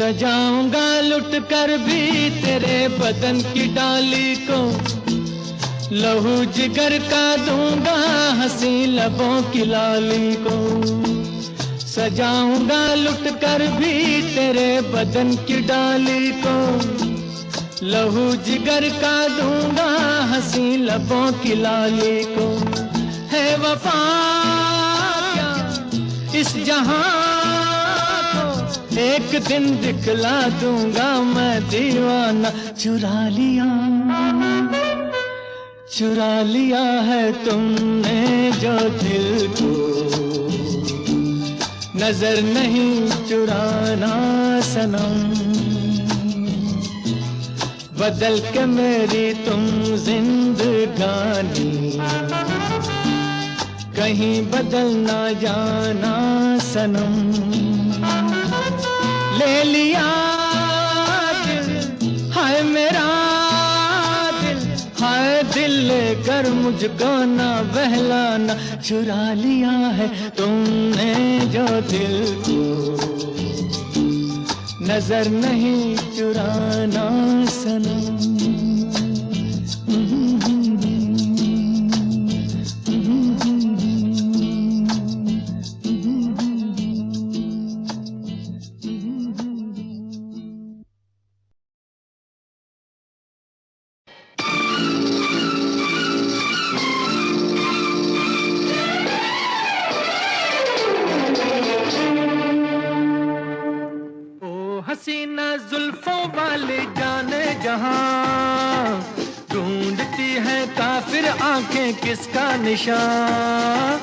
सजाऊंगा लुट कर भी तेरे बदन की डाली को, लहू जिगर का दूंगा हंसी लबों की लाली को। सजाऊंगा लुट कर भी तेरे बदन की डाली को, लहू जिगर का दूंगा हंसी लबों की लाली को। है वफा क्या इस जहां को, एक दिन दिखला दूंगा मैं दीवाना। चुरा लिया है तुमने जो दिल को, नजर नहीं चुराना सनम। बदल के मेरी तुम जिंदगानी, कहीं बदल ना जाना सनम। ले लिया दिल हाय मेरा दिल, हाय दिल लेकर मुझको ना बहलाना। चुरा लिया है तुमने जो दिल को, नजर नहीं चुराना सनम। हसीना जुल्फों वाली जाने जहां, ढूंढती है काफिर आंखें किसका निशान।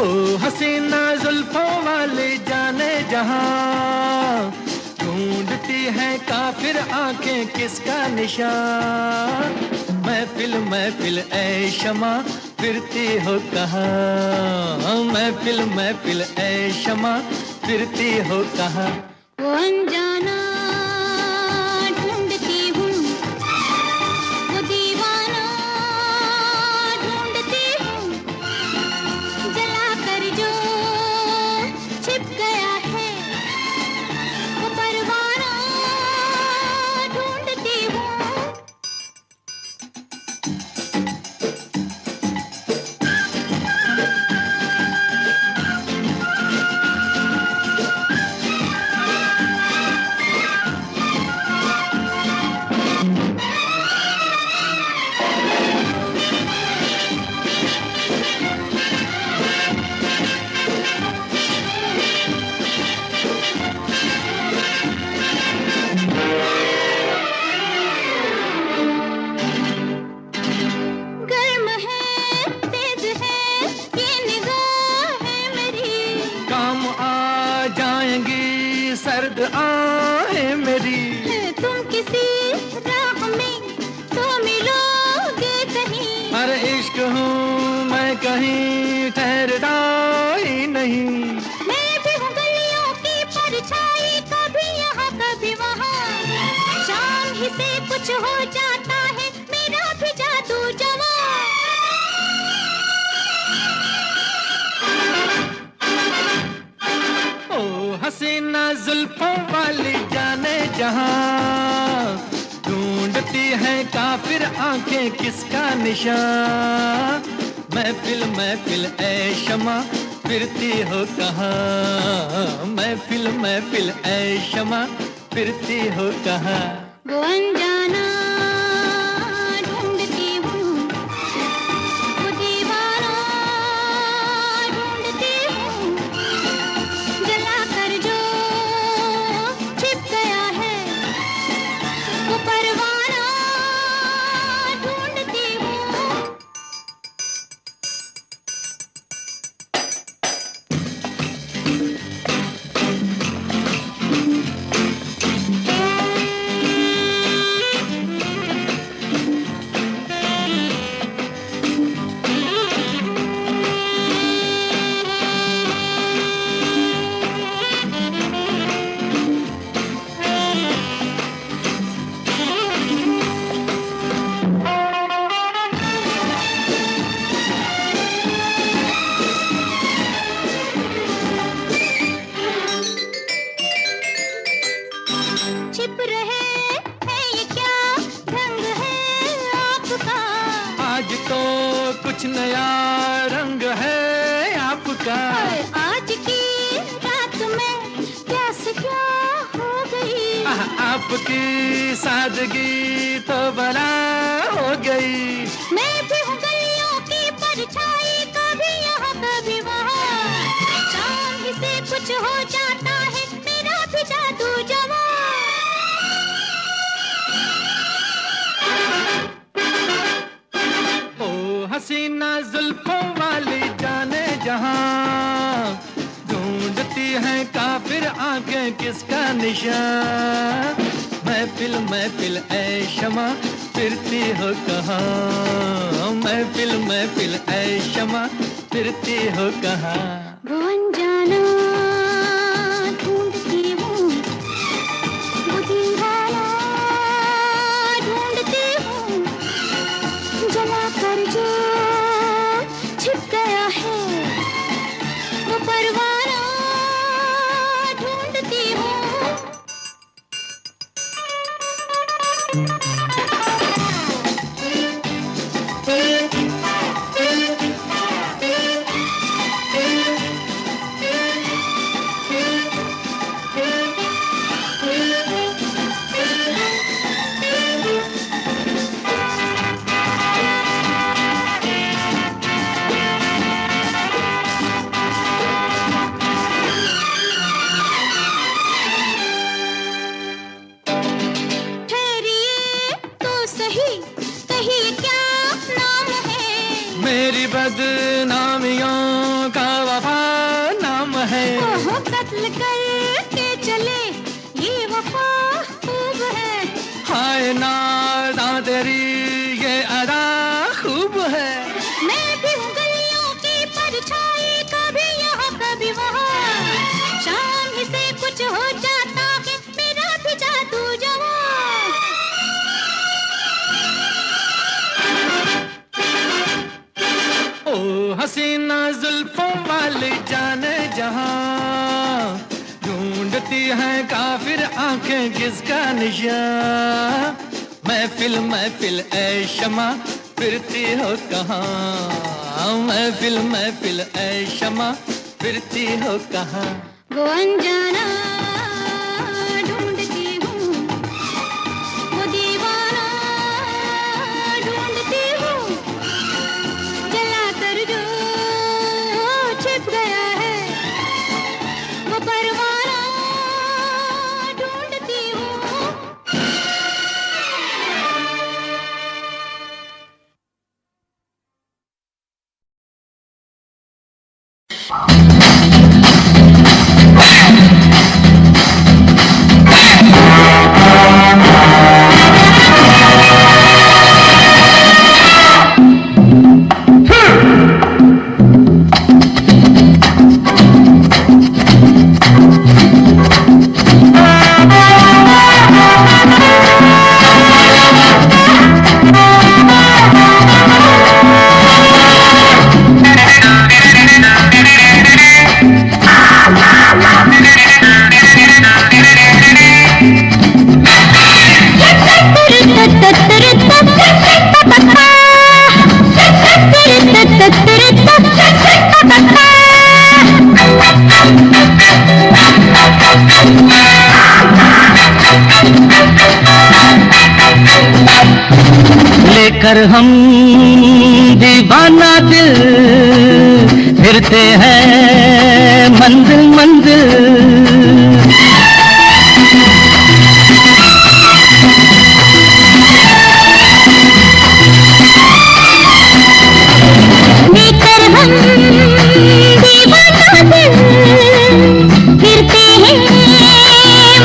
ओ हसीना जुल्फों वाली जाने जहां, ढूंढती है काफिर आंखें किसका निशान। महफिल महफिल ऐ शमा फिरती हो कहाँ, महफिल महफिल ऐ शमा फिरती हो कहाँ। वो अनजाना ढूंढती हूँ, वो दीवाना ढूंढती हूँ, जला कर जो छिप गया है वो परवाना ढूंढती हूँ। सर्द आहें मेरी, तुम किसी राह में तो मिलोगे कहीं। अरे इश्क हूँ मैं कहीं ठहरता ही नहीं। मैं भी हूँ गलियों की परछाई, कभी यहाँ कभी वहाँ, शाम ही से कुछ हो जाता है मेरा भी जादू जवां। हसीना जुल्फों वाली जाने जहां, ढूंढती है काफिर आंखें किसका निशान। महफिल महफिल ऐ शमा फिरती हो कहाँ, महफिल महफिल ऐ शमा फिरती हो कहाँ। वो अनजाना ढूंढती हूँ, वो दीवाना ढूंढती हूँ, जला कर जो छिप गया है वो परवाना ढूंढती हूँ। छिप रहे हैं, ये क्या ढंग है आपका? आज तो कुछ नया रंग है आपका। आज की रात में प्यास क्या हो गई? आपकी सादगी तो बला हो गई। मैं भी हूँ गलियों की परछाई, कभी यहाँ कभी वहाँ। शाम ही से कुछ हो जाता है, मेरा भी जादू जवां। ओ हसीना जुल्फों वाली जाने जहां, ढूंढती है काफिर आंखें किसका निशान। महफिल महफिल ऐ शमा फिरती हो कहाँ, महफिल महफिल ऐ शमा फिरती हो कहाँ। वो अनजाना ढूंढती हूँ, वो दीवाना ढूंढती हूँ, जला कर जो छिप गया है, वो परवाना ढूंढती हूँ। मेरी बदनामियों का वफा नाम है। कत्ल करके चले ये वफा खूब है। हाय नादा तेरी ये अदा खूब है। मैं भी हूँ गलियों की परछाई, कभी यहाँ कभी वहाँ। शाम ही से कुछ हो जाता है, मेरा भी जादू जवां। ओ हसीना जुल्फों वाली जाने जहां, ढूंढती है काफिर आंखें किसका निशान। महफिल महफिल ऐ शमा फिरती हो कहाँ, महफिल महफिल ऐ शमा फिरती हो कहाँ। वो अनजाना ढूंढती हूँ, वो दीवाना ढूंढती हूँ, जला कर जो छिप गया है, वो परवाना ढूंढती हूँ। लेकर हम दीवाना दिल फिरते हैं मंजिल मंजिल। लेकर हम दीवाना दिल फिरते हैं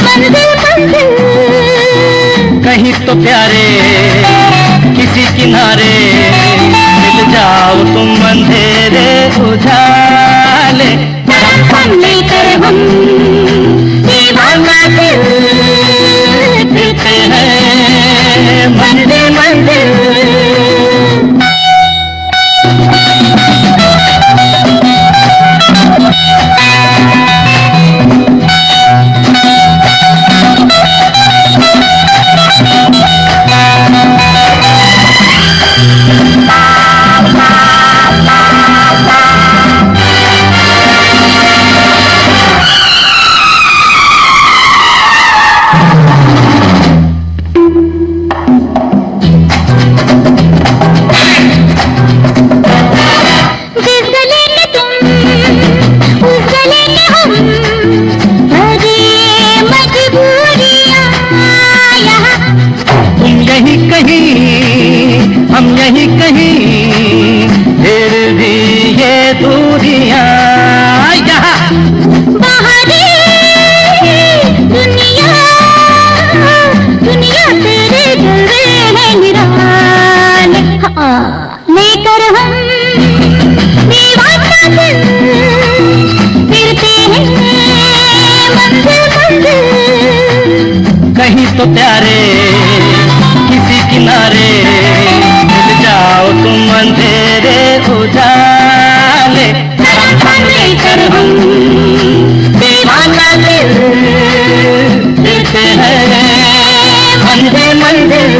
मंजिल मंजिल। कहीं तो प्यारे किसी किनारे मिल जाओ तुम अंधेरे उजाले। लेकर हम दीवाना दिल फिरते हैं मंजिल मंजिल। तो प्यारे किसी किनारे मिल जाओ तुम अंधेरे उजाले, लेकर हम दीवाना दिल फिरते हैं मंजिल मंजिल।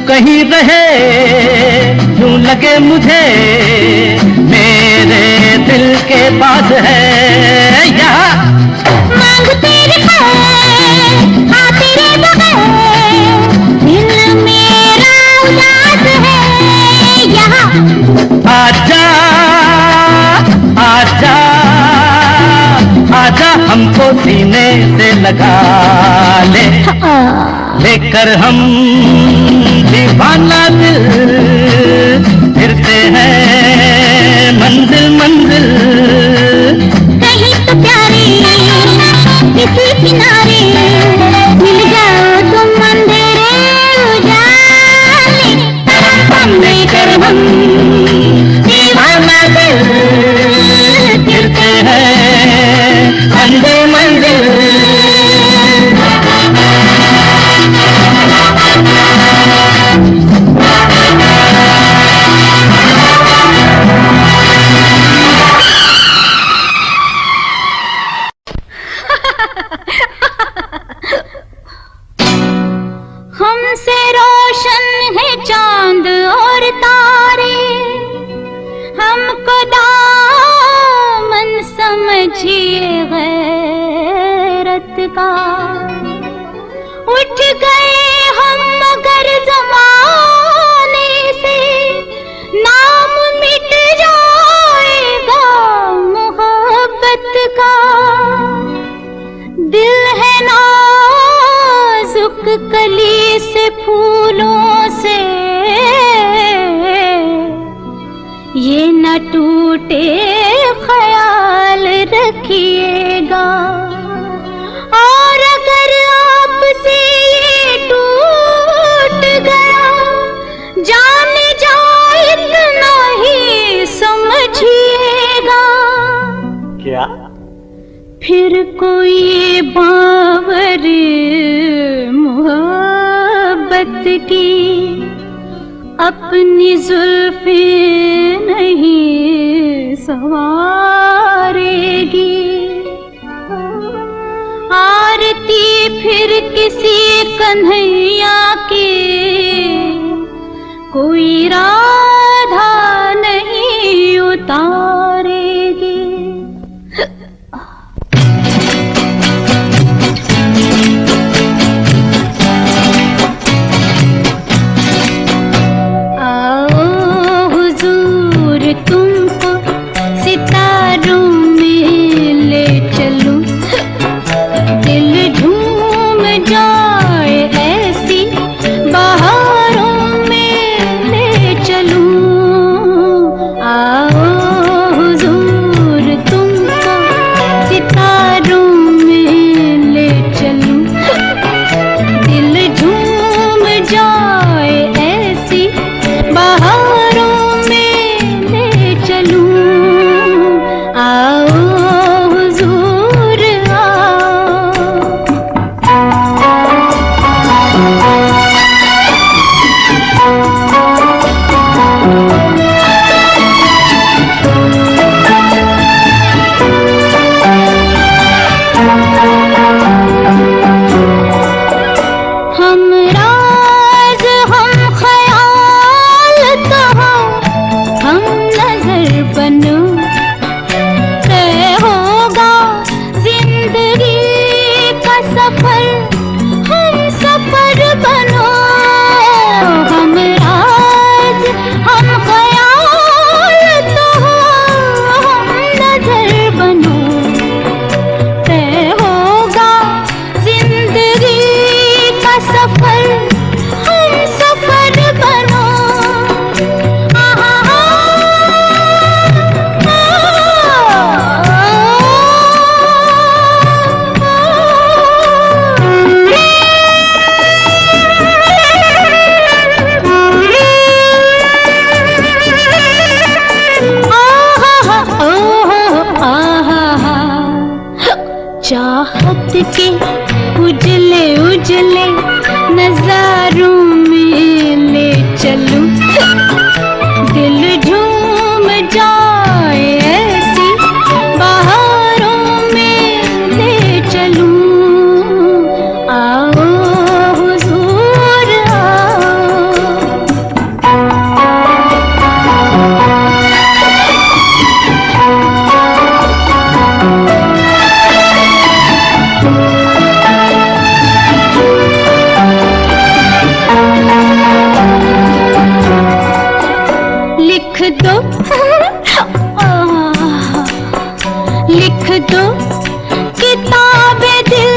कहीं रहे यूं लगे मुझे मेरे दिल के पास है यहाँ। मांग तेरे हाँ तेरे बगैर दिल मेरा उदास है यहाँ। आजा आजा आजा हमको सीने से लगा ले, लेकर हम दीवाना दिल फिरते हैं मंजिल मंजिल। कहीं तो प्यारे किसी किनारे मिल जाओ तुम अंधेरे उजाले, हम लेकर हम दीवाना दिल फिरते हैं मंजिल मंजिल। हमसे रोशन है चांद और तारे, हमको दामन समझिए गैरत का। उठ गए हम मगर ज़माने से, नाम मिट जाएगा मोहब्बत का। दिल है नाजुक कली से फूलों से, ये न टूटे ख्याल रखिएगा। और अगर आपसे ये टूट गया, जाने जाए इतना ही समझिएगा। क्या फिर कोई बावर मोहब्बत की अपनी जुल्फे नहीं संवारेगी। आरती फिर किसी कन्हैया की कोई राधा नहीं उतारेगी। तुमको सितारों में ले चलूं, दिल झूम जाए ऐसी बहारों में ले चलूं। आओ चाहत के उजले उजले नजारों में ले चलूं, दिल झूम जाए ऐसी बहारों में ले चलूं। आओ हुजूर लिख दो लिख दो किताबे दिल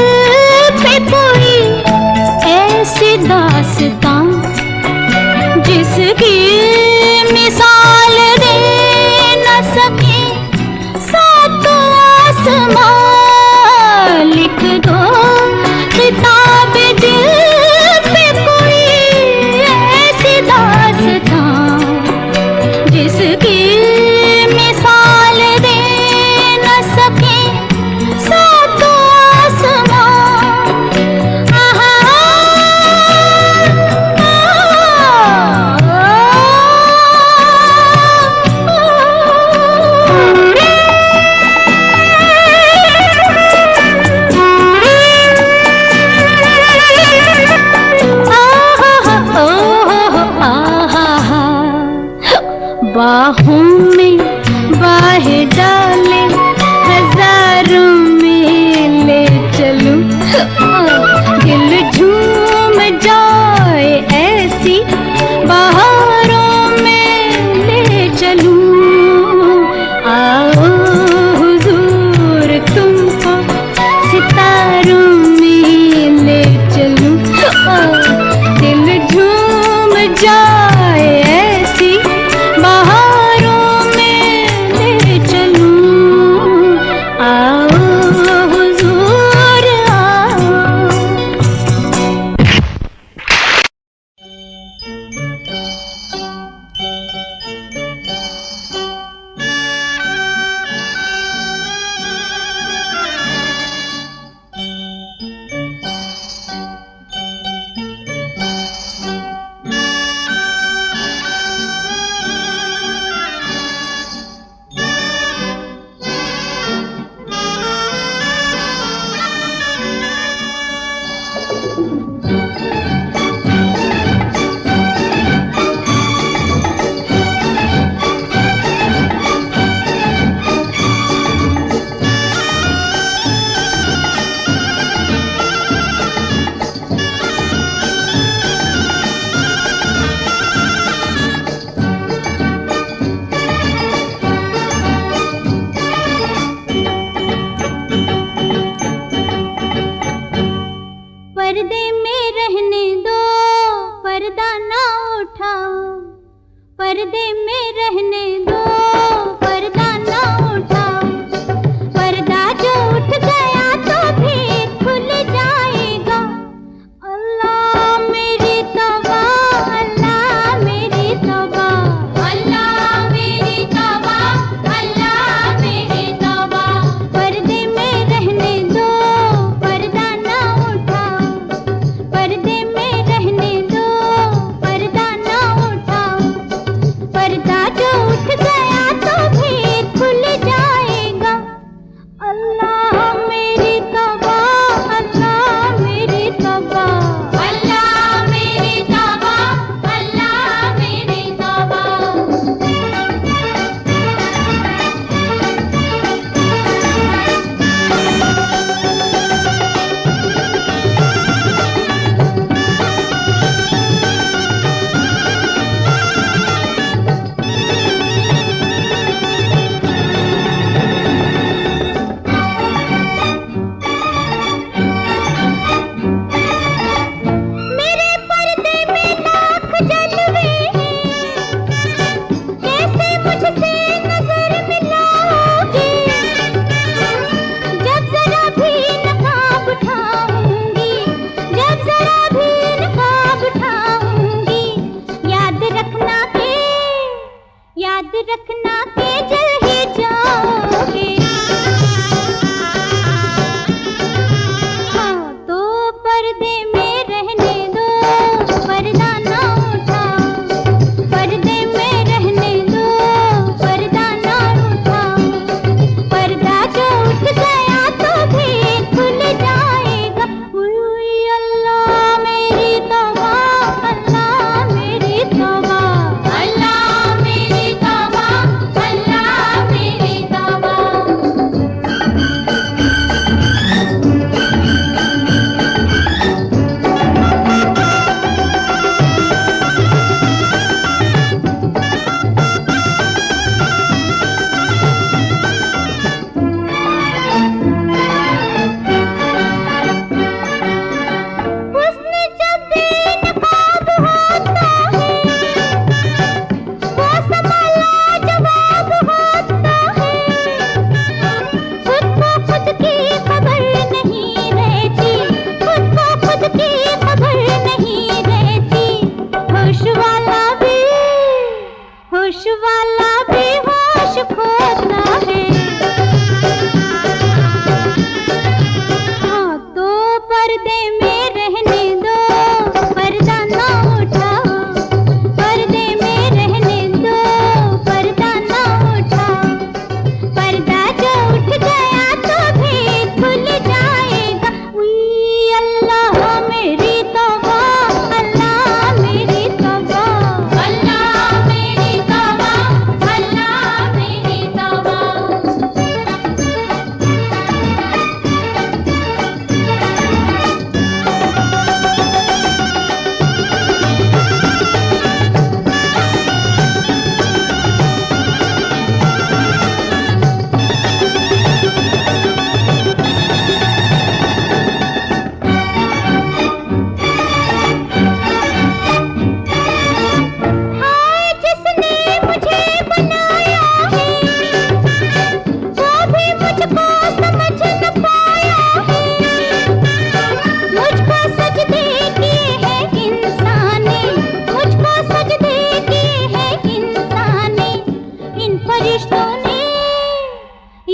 पे कोई ऐसी दास्तां जिसकी मिसाल दे न सके सातों आसमां। लिख दो किताबे दिल पे कोई ऐसी दास्तां जिसकी मिसाल दे न सके सातों आसमां।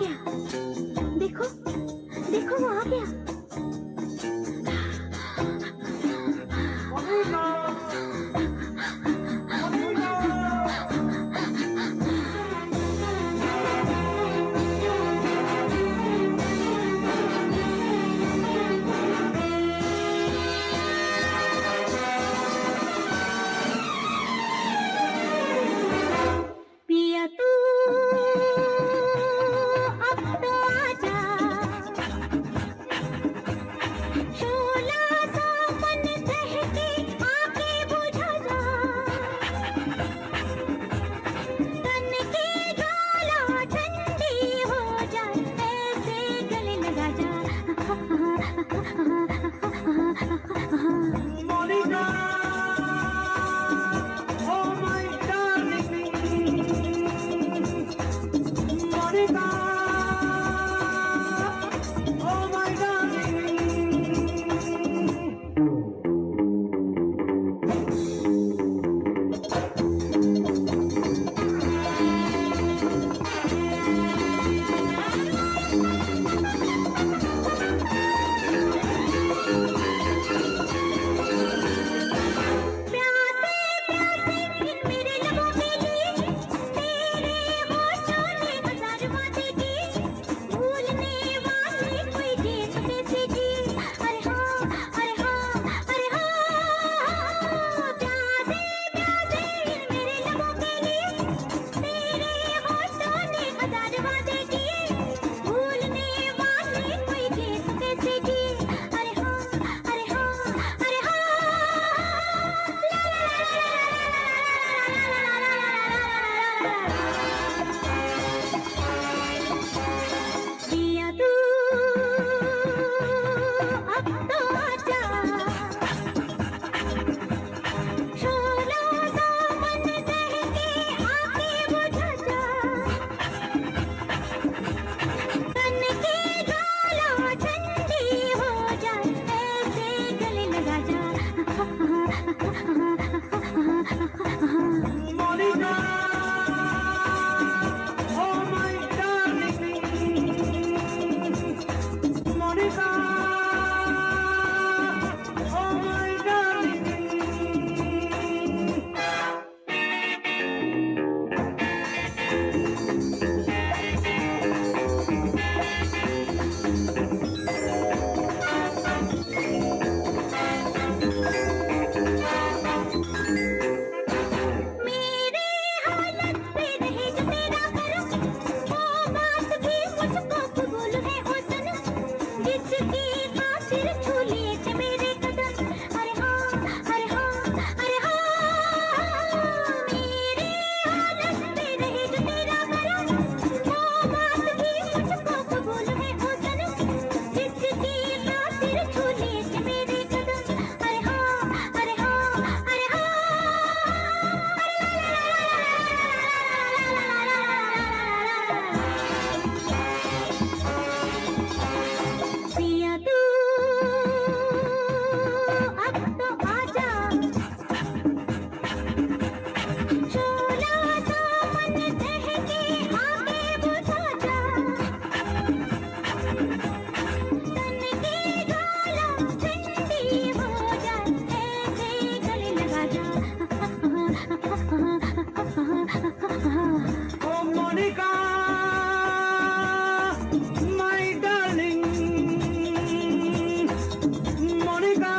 गया, देखो देखो वो आ गया। पिया तू अब तो आजा, शोला सा मन बहके आके बुझा जा, तन की ज्वाला ठंडी हो जाए ऐसे गले लगा जा। Monika, oh my darling, Monica, oh my darling. प्यासे प्यासे इन मेरे लबों के लिए तेरे होठों ने हजार बातें की, भूलने वाली कोई चीज कैसे जी। अरे हाँ अरे हाँ अरे हाँ, प्यासे प्यासे इन मेरे लबों के लिए तेरे होठों ने हजार बातें की, भूलने वाली कोई चीज कैसे जी। अरे हाँ अरे हाँ अरे हाँ, पिया तू अब तो आजा, शोला सा मन बहके आके बुझा जा, तन की ज्वाला ठंडी हो जाए ऐसे गले लगा जा। Monica, oh my darling, Monica, oh my darling. मेरे हालत पे रहे जो तेरा करम, वो बात भी मुझको कबूल है ओ सनम, जिसकी खातिर छू लिए थे मेरे कदम। अरे हाँ अरे हाँ अरे हाँ, मेरे हालत पे रहे जो तेरा करम, वो बात भी मुझको कबूल है ओ सनम, जिसकी खातिर छू लिए थे मेरे कदम। अरे हाँ अरे हाँ अरे हाँ, पिया तू अब तो आजा, शोला सा मन बहके आके बुझा जा, तन की ज्वाला ठंडी हो जाए ऐसे गले लगा जा। Oh Monica, my darling, Monica,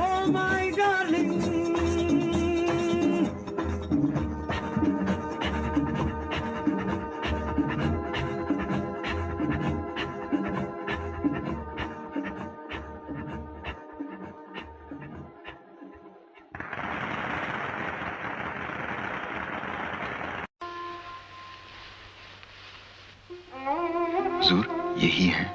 oh my darling. हुजूर यही है।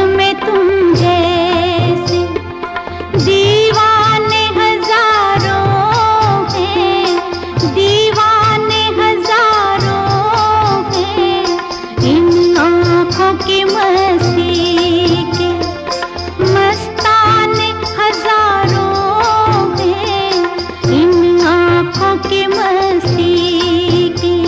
में तुम जैसे दीवाने हजारों हैं, दीवाने हजारों हैं, इन आँखों की मस्ती के मस्ताने हजारों हैं, इन आँखों की मस्ती के।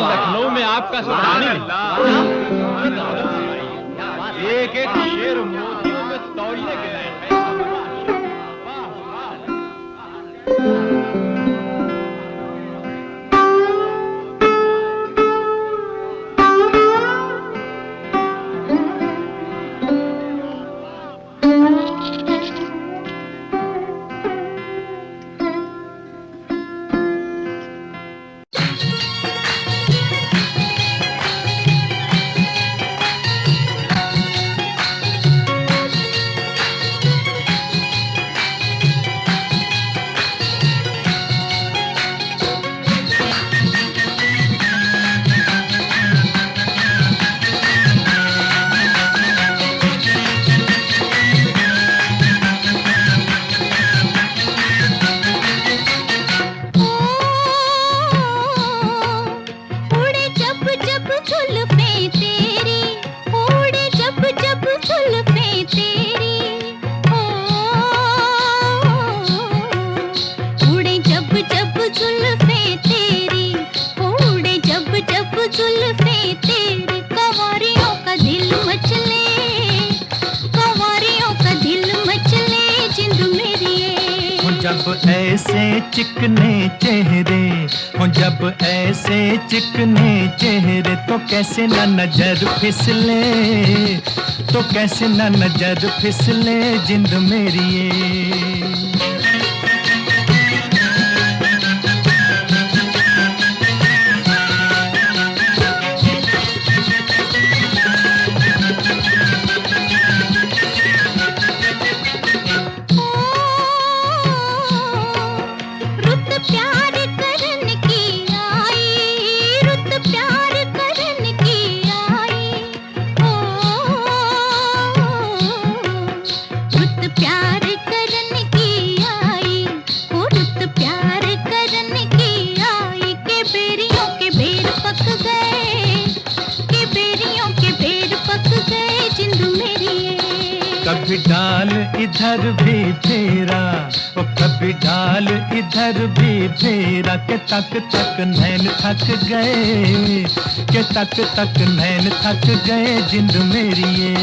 लखनऊ में आपका एक एक शेर मोतियों में तौलने के लायक है। जब ऐसे चिकने चेहरे हो, जब ऐसे चिकने चेहरे तो कैसे ना नजर फिसले, तो कैसे ना नजर फिसले जिंद मेरी ये। कभी डाल इधर भी फेरा, ओ कभी डाल इधर भी फेरा, के तक तक नैन थक गए, के तक तक नैन थक गए जिंद मेरी ये।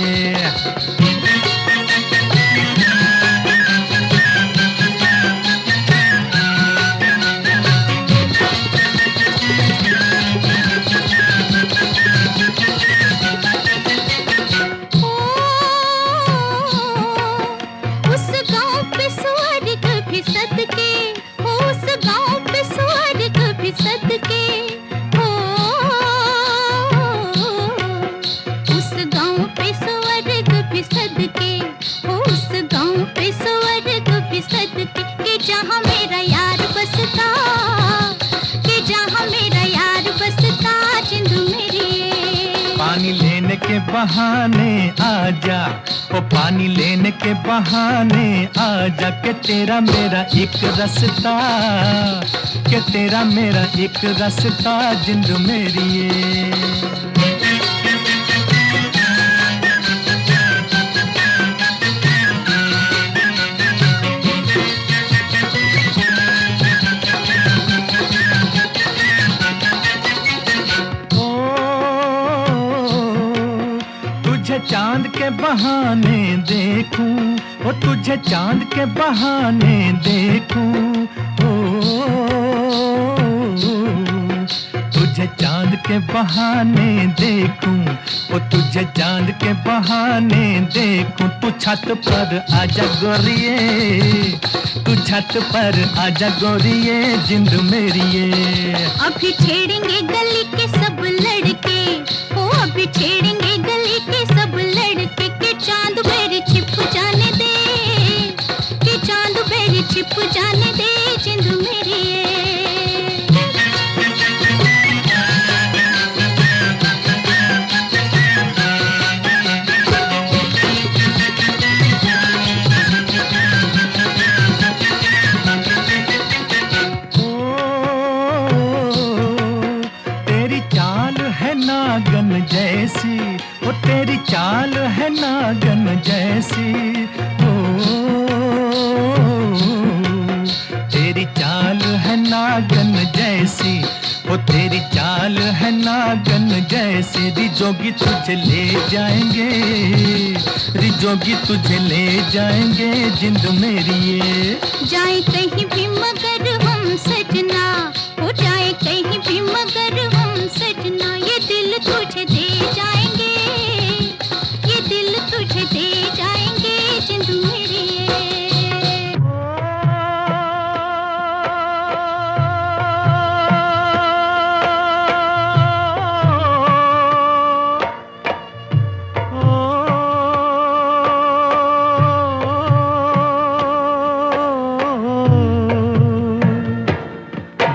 पानी लेने के बहाने आजा, ओ पानी लेने के बहाने आजा, के तेरा मेरा एक रास्ता, के तेरा मेरा एक रास्ता जिंद मेरी ये। चांद के बहाने देखूं, ओ तुझे चांद के बहाने देखूं, ओ तुझे चांद के बहाने देखूं, ओ तुझे चांद के बहाने देखूं। तू छत पर आजा गोरिये, तू छत पर आजा गोरिये जिंद मेरी ये। अभी छेड़ेंगे गली के सब लड़के, ओ अभी छेड़ेंगे गली के सब लड़के, के चांद मेरे छिप जाने दे, के चांद मेरे छिप जाने दे जिंद मेरी ये। नागन जैसी, ओ तेरी चाल है नागन जैसी, ओ तेरी चाल है नागन जैसी, ओ तेरी चाल है नागन जैसी। रिजोगी तुझे ले जाएंगे, रिजोगी तुझे ले जाएंगे जिंद मेरी ये। जाए कहीं भी मगर हम सजना, हो जाए कहीं भी मगर हम सजना, ये दिल तुझे दे जाएंगे, ये दिल तुझे दे जाएंगे जिंद मेरी ये।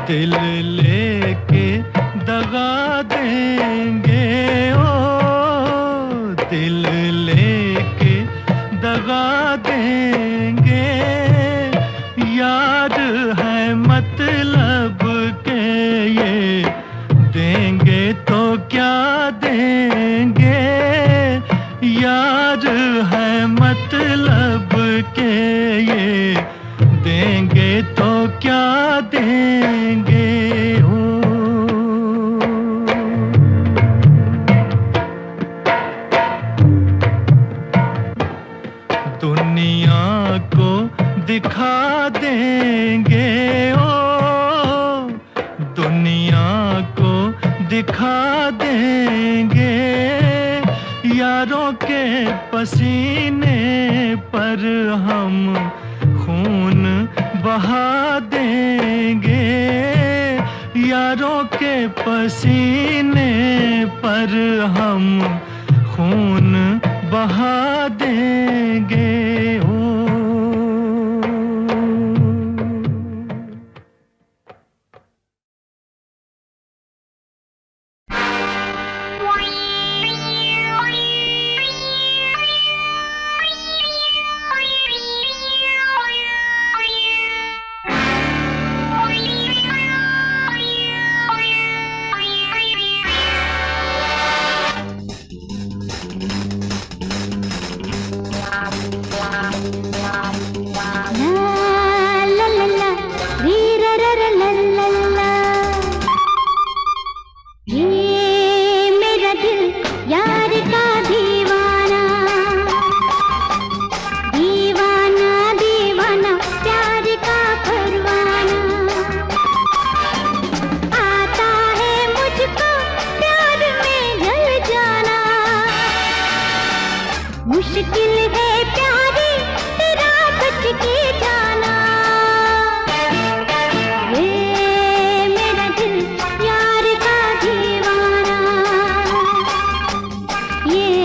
दिल लेके दगा देंगे, ओ दिल लेके दगा देंगे, याद है मतलब के ये देंगे तो क्या देंगे, याद है मतलब के ये देंगे तो क्या देंगे हो। दुनिया को दिखा दे देंगे, ओ दुनिया को दिखा देंगे, यारों के पसीने पर हम खून बहा देंगे, यारों के पसीने पर हम खून बहा देंगे, ओ मुश्किल है प्यारी तेरा बच के जाना, ये मेरा दिल यार का दीवाना, ये